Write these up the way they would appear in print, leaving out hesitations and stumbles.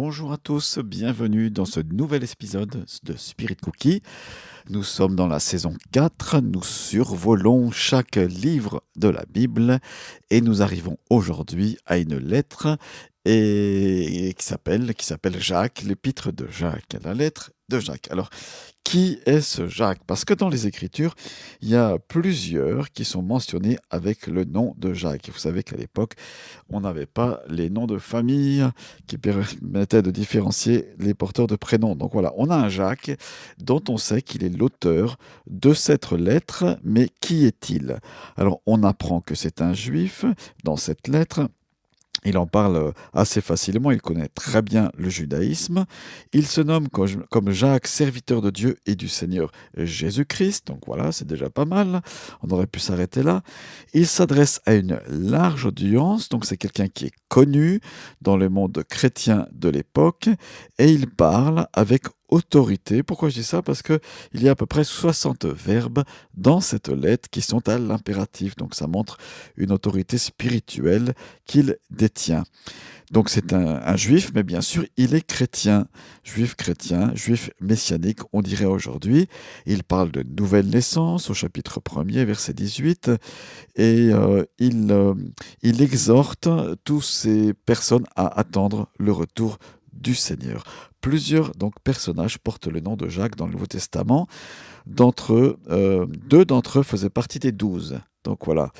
Bonjour à tous, bienvenue dans ce nouvel épisode de Spirit Cookie. Nous sommes dans la saison 4, nous survolons chaque livre de la Bible et nous arrivons aujourd'hui à une lettre qui s'appelle Jacques, l'épître de Jacques, la lettre de Jacques. Alors, qui est ce Jacques? Parce que dans les Écritures, il y a plusieurs qui sont mentionnés avec le nom de Jacques. Vous savez qu'à l'époque, on n'avait pas les noms de famille qui permettaient de différencier les porteurs de prénoms. Donc voilà, on a un Jacques dont on sait qu'il est l'auteur de cette lettre, mais qui est-il? Alors on apprend que c'est un juif dans cette lettre. Il en parle assez facilement, il connaît très bien le judaïsme. Il se nomme comme Jacques, serviteur de Dieu et du Seigneur Jésus-Christ. Donc voilà, c'est déjà pas mal. On aurait pu s'arrêter là. Il s'adresse à une large audience, donc c'est quelqu'un qui est connu dans le monde chrétien de l'époque. Et il parle avec autorité. Pourquoi je dis ça? Parce qu'il y a à peu près 60 verbes dans cette lettre qui sont à l'impératif. Donc ça montre une autorité spirituelle qu'il détient. Donc c'est un juif, mais bien sûr, il est chrétien, juif messianique, on dirait aujourd'hui. Il parle de nouvelle naissance au chapitre 1er, verset 18, et il exhorte toutes ces personnes à attendre le retour du Seigneur. Plusieurs donc personnages portent le nom de Jacques dans le Nouveau Testament. Deux d'entre eux faisaient partie des 12. Donc voilà.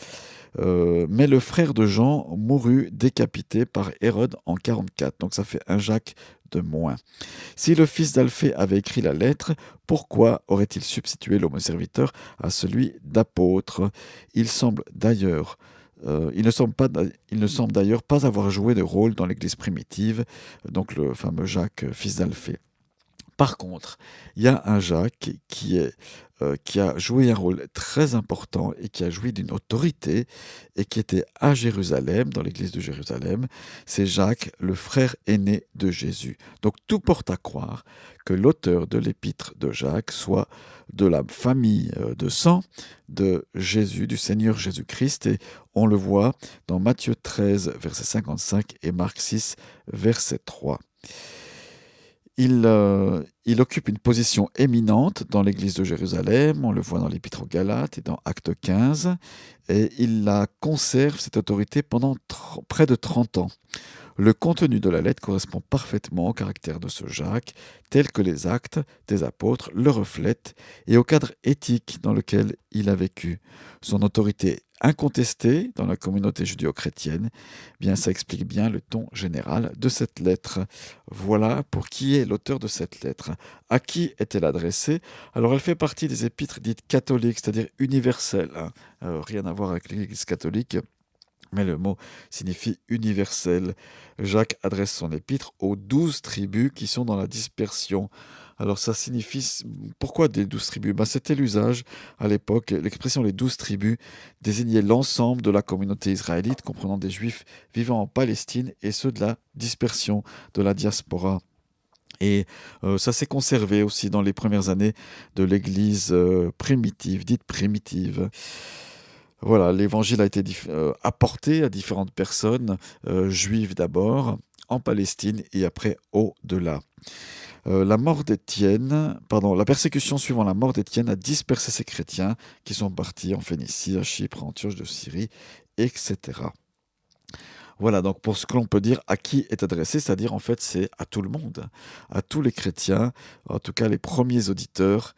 Mais le frère de Jean mourut décapité par Hérode en 44. Donc ça fait un Jacques de moins. Si le fils d'Alphée avait écrit la lettre, pourquoi aurait-il substitué l'homme serviteur à celui d'apôtre? Il ne semble d'ailleurs pas avoir joué de rôle dans l'Église primitive, donc le fameux Jacques, fils d'Alphée. Par contre, il y a un Jacques qui a joué un rôle très important et qui a joui d'une autorité et qui était à Jérusalem, dans l'église de Jérusalem. C'est Jacques, le frère aîné de Jésus. Donc tout porte à croire que l'auteur de l'épître de Jacques soit de la famille de sang de Jésus, du Seigneur Jésus-Christ. Et on le voit dans Matthieu 13, verset 55 et Marc 6, verset 3. Il occupe une position éminente dans l'église de Jérusalem, on le voit dans l'Épître aux Galates et dans Acte 15, et il la conserve, cette autorité, pendant près de 30 ans. Le contenu de la lettre correspond parfaitement au caractère de ce Jacques, tel que les actes des apôtres le reflètent, et au cadre éthique dans lequel il a vécu. Son autorité incontestée dans la communauté judéo-chrétienne, bien ça explique bien le ton général de cette lettre. Voilà pour qui est l'auteur de cette lettre. À qui est-elle adressée? Alors elle fait partie des épîtres dites catholiques, c'est-à-dire universelles, hein. Rien à voir avec l'Église catholique, mais le mot signifie universel. Jacques adresse son épître aux 12 tribus qui sont dans la dispersion. Alors ça signifie... Pourquoi des 12 tribus? C'était l'usage à l'époque. L'expression les 12 tribus désignait l'ensemble de la communauté israélite, comprenant des juifs vivant en Palestine et ceux de la dispersion, de la diaspora. Et ça s'est conservé aussi dans les premières années de l'Église primitive, dite primitive. Voilà, l'évangile a été apporté à différentes personnes, juives d'abord, en Palestine et après au-delà. La persécution suivant la mort d'Étienne a dispersé ces chrétiens qui sont partis en Phénicie, à Chypre, en Antioche de Syrie, etc. Voilà, donc pour ce que l'on peut dire à qui est adressé, c'est-à-dire en fait c'est à tout le monde, à tous les chrétiens, en tout cas les premiers auditeurs,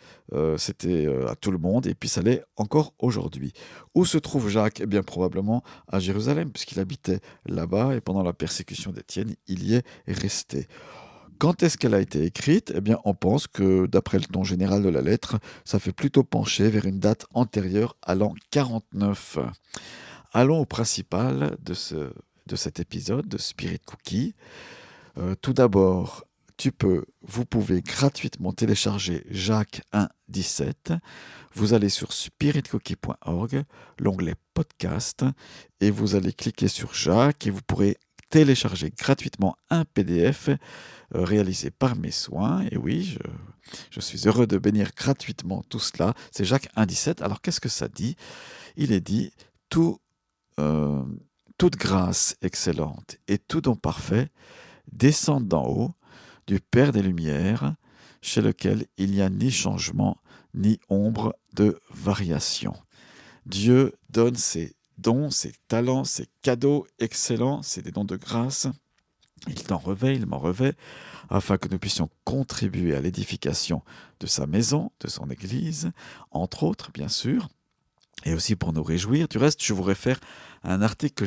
c'était à tout le monde, et puis ça l'est encore aujourd'hui. Où se trouve Jacques? Eh bien probablement à Jérusalem, puisqu'il habitait là-bas, et pendant la persécution d'Étienne, il y est resté. Quand est-ce qu'elle a été écrite? Eh bien on pense que d'après le ton général de la lettre, ça fait plutôt pencher vers une date antérieure à l'an 49. Allons au principal de cet épisode de Spirit Cookie. Tout d'abord, vous pouvez gratuitement télécharger Jacques 1.17. Vous allez sur spiritcookie.org, l'onglet podcast, et vous allez cliquer sur Jacques et vous pourrez télécharger gratuitement un PDF réalisé par mes soins. Et oui, je suis heureux de bénir gratuitement tout cela. C'est Jacques 1.17. Alors qu'est-ce que ça dit? Il est dit toute grâce excellente et tout don parfait descendent d'en haut du Père des Lumières, chez lequel il n'y a ni changement, ni ombre de variation. Dieu donne ses dons, ses talents, ses cadeaux excellents, c'est des dons de grâce. Il t'en revêt, il m'en revêt, afin que nous puissions contribuer à l'édification de sa maison, de son Église, entre autres, bien sûr, et aussi pour nous réjouir. Du reste, je vous réfère à un article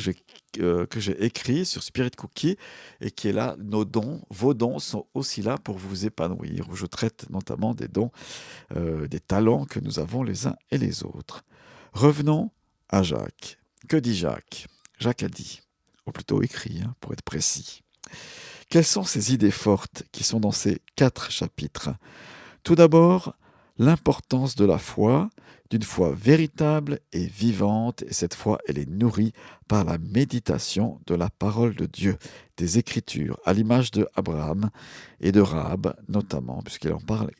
que j'ai écrit sur Spirit Cookie et qui est là. Nos dons, vos dons sont aussi là pour vous épanouir, où je traite notamment des dons, des talents que nous avons les uns et les autres. Revenons à Jacques. Que dit Jacques? Jacques a dit, ou plutôt écrit, pour être précis. Quelles sont ces idées fortes qui sont dans ces 4 chapitres? Tout d'abord, l'importance de la foi, d'une foi véritable et vivante, et cette foi, elle est nourrie par la méditation de la parole de Dieu, des Écritures, à l'image de Abraham et de Rahab, notamment, puisqu'il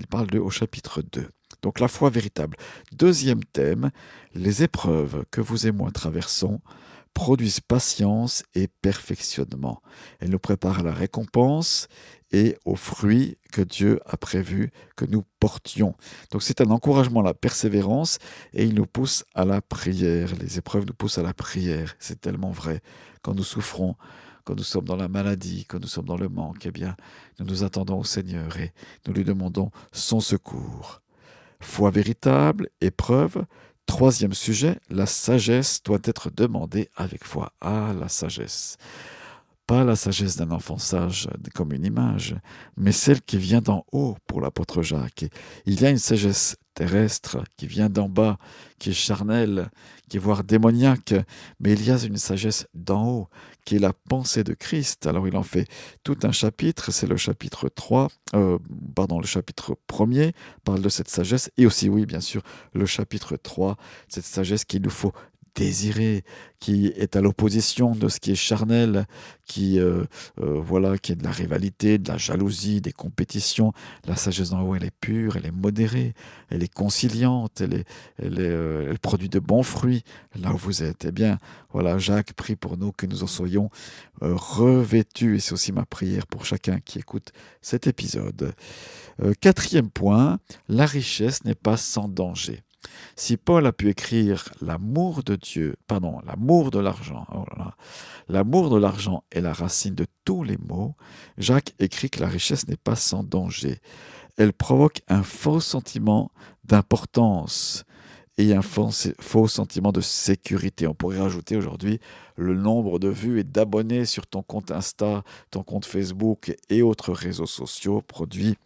parle d'eux au chapitre 2. Donc la foi véritable. Deuxième thème, les épreuves que vous et moi traversons produisent patience et perfectionnement. Elles nous préparent à la récompense et aux fruits que Dieu a prévu que nous portions. Donc c'est un encouragement à la persévérance et il nous pousse à la prière. Les épreuves nous poussent à la prière. C'est tellement vrai. Quand nous souffrons, quand nous sommes dans la maladie, quand nous sommes dans le manque, eh bien, nous nous attendons au Seigneur et nous lui demandons son secours. Foi véritable, épreuve. Troisième sujet, la sagesse doit être demandée avec foi. Ah, la sagesse. Pas la sagesse d'un enfant sage comme une image, mais celle qui vient d'en haut pour l'apôtre Jacques. Et il y a une sagesse terrestre qui vient d'en bas, qui est charnelle, qui est voire démoniaque, mais il y a une sagesse d'en haut, qui est la pensée de Christ. Alors il en fait tout un chapitre, c'est le chapitre 3, le chapitre 1er parle de cette sagesse, et aussi, oui, bien sûr, le chapitre 3, cette sagesse qu'il nous faut désirer, qui est à l'opposition de ce qui est charnel, qui est de la rivalité, de la jalousie, des compétitions. La sagesse d'en haut, elle est pure, elle est modérée, elle est conciliante, elle produit de bons fruits là où vous êtes. Eh bien, voilà, Jacques prie pour nous que nous en soyons revêtus, et c'est aussi ma prière pour chacun qui écoute cet épisode. Quatrième point, la richesse n'est pas sans danger. Si Paul a pu écrire l'amour de l'argent, l'amour de l'argent est la racine de tous les maux, Jacques écrit que la richesse n'est pas sans danger. Elle provoque un faux sentiment d'importance et un faux sentiment de sécurité. On pourrait rajouter aujourd'hui le nombre de vues et d'abonnés sur ton compte Insta, ton compte Facebook et autres réseaux sociaux produit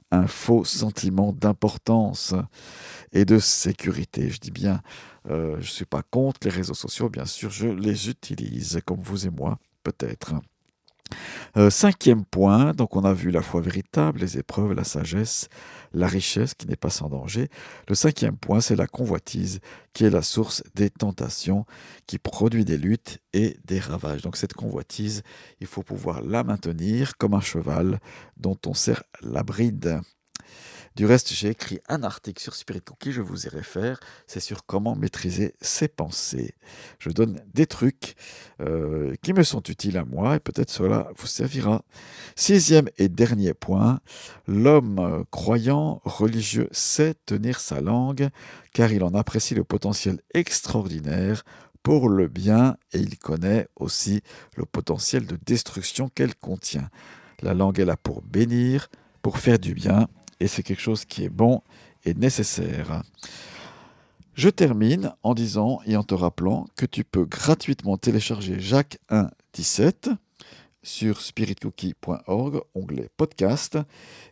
un faux sentiment d'importance et de sécurité. Je dis bien, je ne suis pas contre les réseaux sociaux, bien sûr, je les utilise, comme vous et moi, peut-être. Cinquième point, donc on a vu la foi véritable, les épreuves, la sagesse, la richesse qui n'est pas sans danger. Le cinquième point, c'est la convoitise qui est la source des tentations, qui produit des luttes et des ravages. Donc cette convoitise, il faut pouvoir la maintenir comme un cheval dont on serre la bride. Du reste, j'ai écrit un article sur Spirit Cookie, je vous y réfère, c'est sur comment maîtriser ses pensées. Je donne des trucs qui me sont utiles à moi et peut-être cela vous servira. Sixième et dernier point, l'homme croyant, religieux, sait tenir sa langue car il en apprécie le potentiel extraordinaire pour le bien et il connaît aussi le potentiel de destruction qu'elle contient. La langue est là pour bénir, pour faire du bien, et c'est quelque chose qui est bon et nécessaire. Je termine en disant et en te rappelant que tu peux gratuitement télécharger Jacques 1,17 sur spiritcookie.org, onglet podcast,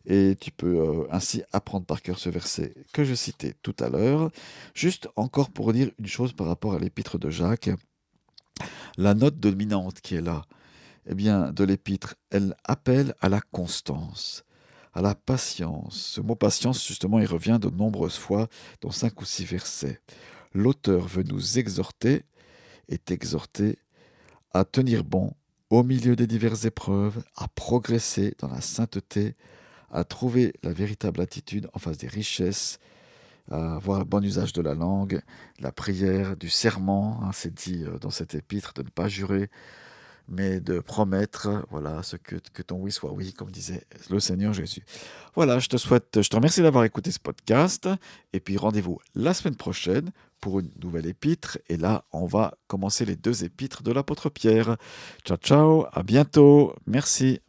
et tu peux ainsi apprendre par cœur ce verset que je citais tout à l'heure. Juste encore pour dire une chose par rapport à l'épître de Jacques, la note dominante qui est là, eh bien, de l'épître, elle appelle à la constance, à la patience. Ce mot patience, justement, il revient de nombreuses fois dans 5 ou 6 versets. L'auteur veut nous exhorter et t'exhorter à tenir bon au milieu des diverses épreuves, à progresser dans la sainteté, à trouver la véritable attitude en face des richesses, à avoir un bon usage de la langue, de la prière, du serment. C'est dit dans cet épître de ne pas jurer, mais de promettre, voilà, que ton oui soit oui, comme disait le Seigneur Jésus. Voilà, je te remercie d'avoir écouté ce podcast, et puis rendez-vous la semaine prochaine pour une nouvelle épître, et là, on va commencer les 2 épîtres de l'apôtre Pierre. Ciao, ciao, à bientôt, merci.